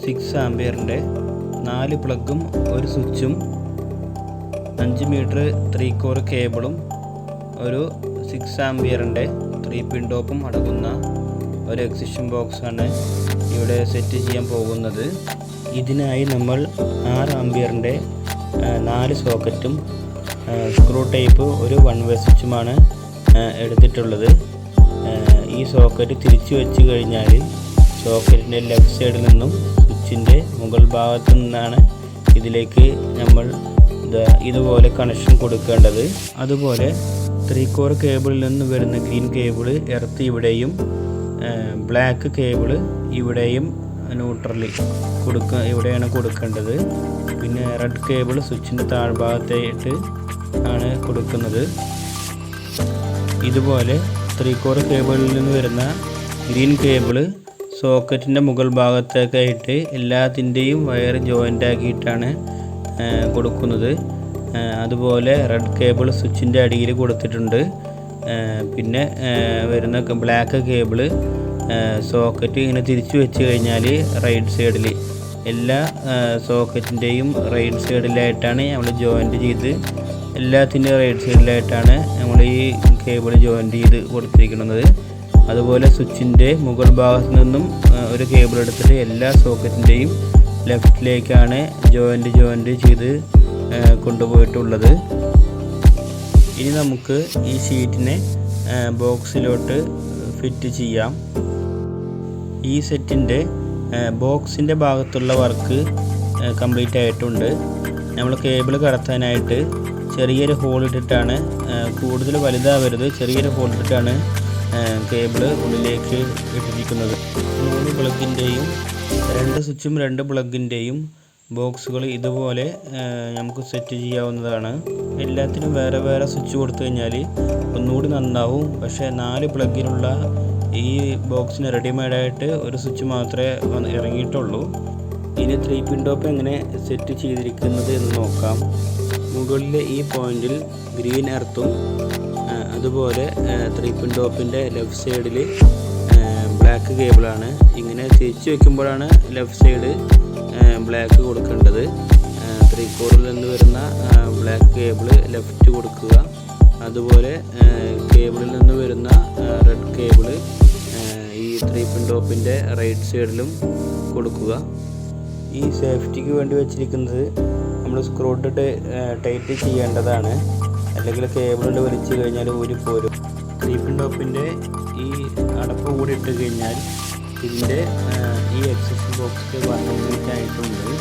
6 ആംപിയറിൻ്റെ 4 പ്ലഗും ഒരു സ്വിച്ചും 5 metre 3 core കേബിളും ഒരു 6 ആംപിയറിൻ്റെ 3 പിൻ ടോപ്പും അടങ്ങുന്ന ഒരു എക്സിഷൻ ബോക്സാണ് ഇവിടെ സെറ്റ് ചെയ്യാൻ പോകുന്നത്. ഇതിനായി നമ്മൾ 6 ആംപിയറിൻ്റെ 4 സോക്കറ്റും സ്ക്രൂ ടൈപ്പ് ഒരു 1 വേ സ്വിച്ചുമാണ് എടുത്തിട്ടുള്ളത്. ഈ സോക്കറ്റ് തിരിച്ചു വെച്ച് കഴിഞ്ഞാൽ സോക്കറ്റിൻ്റെ ലെഫ്റ്റ് സൈഡിൽ നിന്നും സ്വിച്ചിൻ്റെ മുകൾ ഭാഗത്തു നിന്നാണ് ഇതിലേക്ക് നമ്മൾ ഇതുപോലെ കണക്ഷൻ കൊടുക്കേണ്ടത്. അതുപോലെ 3 കോർ കേബിളിൽ നിന്ന് വരുന്ന ഗ്രീൻ കേബിൾ എർത്ത് ഇവിടെയും ബ്ലാക്ക് കേബിൾ ഇവിടെയും ന്യൂട്രലി ഇവിടെയാണ് കൊടുക്കേണ്ടത്. പിന്നെ റെഡ് കേബിൾ സ്വിച്ചിൻ്റെ താഴ്ഭാഗത്തായിട്ട് ആണ് കൊടുക്കുന്നത്. ഇതുപോലെ 3 കോർ കേബിളിൽ നിന്ന് വരുന്ന ഗ്രീൻ കേബിൾ സോക്കറ്റിൻ്റെ മുകൾ ഭാഗത്തേക്കായിട്ട് എല്ലാത്തിൻ്റെയും വയർ ജോയിൻ്റ് ആക്കിയിട്ടാണ് കൊടുക്കുന്നത്. അതുപോലെ റെഡ് കേബിൾ സ്വിച്ചിൻ്റെ അടിയിൽ കൊടുത്തിട്ടുണ്ട്. പിന്നെ വരുന്ന ബ്ലാക്ക് കേബിൾ സോക്കറ്റ് ഇങ്ങനെ തിരിച്ചു വെച്ച് കഴിഞ്ഞാൽ റൈറ്റ് സൈഡിൽ എല്ലാ സോക്കറ്റിൻ്റെയും റൈറ്റ് സൈഡിലായിട്ടാണ് നമ്മൾ ജോയിൻ്റ് ചെയ്ത് എല്ലാത്തിൻ്റെയും റൈറ്റ് സൈഡിലായിട്ടാണ് നമ്മൾ ഈ കേബിൾ ജോയിൻ്റ് ചെയ്ത് കൊടുത്തിരിക്കുന്നത്. അതുപോലെ സ്വിച്ചിൻ്റെ മുകൾ ഭാഗത്തു നിന്നും ഒരു കേബിൾ എടുത്തിട്ട് എല്ലാ സോക്കറ്റിൻ്റെയും ലെഫ്റ്റിലേക്കാണ് ജോയിൻ്റ് ചെയ്ത് കൊണ്ടുപോയിട്ടുള്ളത്. ഇനി നമുക്ക് ഈ ഷീറ്റിനെ ബോക്സിലോട്ട് ഫിറ്റ് ചെയ്യാം. ഈ സെറ്റിൻ്റെ ബോക്സിൻ്റെ ഭാഗത്തുള്ള വർക്ക് കംപ്ലീറ്റ് ആയിട്ടുണ്ട്. നമ്മൾ കേബിൾ കടത്താനായിട്ട് ചെറിയൊരു ഹോൾ ഇട്ടിട്ടാണ്, കൂടുതൽ വലുതാവരുത്, ചെറിയൊരു ഹോൾ ഇട്ടിട്ടാണ് കേബിൾ ഉള്ളിലേക്ക് ഇട്ടിരിക്കുന്നത്. 3 പ്ലഗിൻ്റെയും 2 സ്വിച്ചും 2 പ്ലഗിൻ്റെയും ബോക്സുകൾ ഇതുപോലെ നമുക്ക് സെറ്റ് ചെയ്യാവുന്നതാണ്. എല്ലാത്തിനും വേറെ വേറെ സ്വിച്ച് കൊടുത്തു കഴിഞ്ഞാൽ ഒന്നുകൂടി നന്നാവും. പക്ഷേ 4 പ്ലഗിനുള്ള ഈ ബോക്സിന് റെഡിമെയ്ഡായിട്ട് ഒരു സ്വിച്ച് മാത്രമേ ഇറങ്ങിയിട്ടുള്ളൂ. ഇനി 3 പിൻ ടോപ്പ് എങ്ങനെ സെറ്റ് ചെയ്തിരിക്കുന്നത് എന്ന് നോക്കാം. മുകളിലെ ഈ പോയിന്റിൽ ഗ്രീൻ എർത്തും അതുപോലെ 3 പിൻ ടോപ്പിൻ്റെ ലെഫ്റ്റ് സൈഡിൽ ബ്ലാക്ക് കേബിളാണ്. ഇങ്ങനെ തിരിച്ചു വയ്ക്കുമ്പോഴാണ് ലെഫ്റ്റ് സൈഡ് ബ്ലാക്ക് കൊടുക്കേണ്ടത്. 3 കോറിൽ നിന്ന് വരുന്ന ബ്ലാക്ക് കേബിൾ ലെഫ്റ്റ് കൊടുക്കുക. അതുപോലെ കേബിളിൽ നിന്ന് വരുന്ന റെഡ് കേബിൾ ഈ 3 പിൻ ടോപ്പിൻ്റെ റൈറ്റ് സൈഡിലും കൊടുക്കുക. ഈ സേഫ്റ്റിക്ക് വേണ്ടി വെച്ചിരിക്കുന്നത് നമ്മൾ സ്ക്രൂ ഇട്ടിട്ട് ടൈറ്റ് ചെയ്യേണ്ടതാണ്, അല്ലെങ്കിൽ കേബിളിൽ വലിച്ചു കഴിഞ്ഞാൽ ഊരിപ്പോരും. 3 പിൻ ടോപ്പിൻ്റെ ഈ അടപ്പ് കൂടി ഇട്ട് കഴിഞ്ഞാൽ ഇതിൻ്റെ ഈ എക്സിഷൻ ബോക്സ് കംപ്ലീറ്റ് ആയിട്ടുണ്ട്.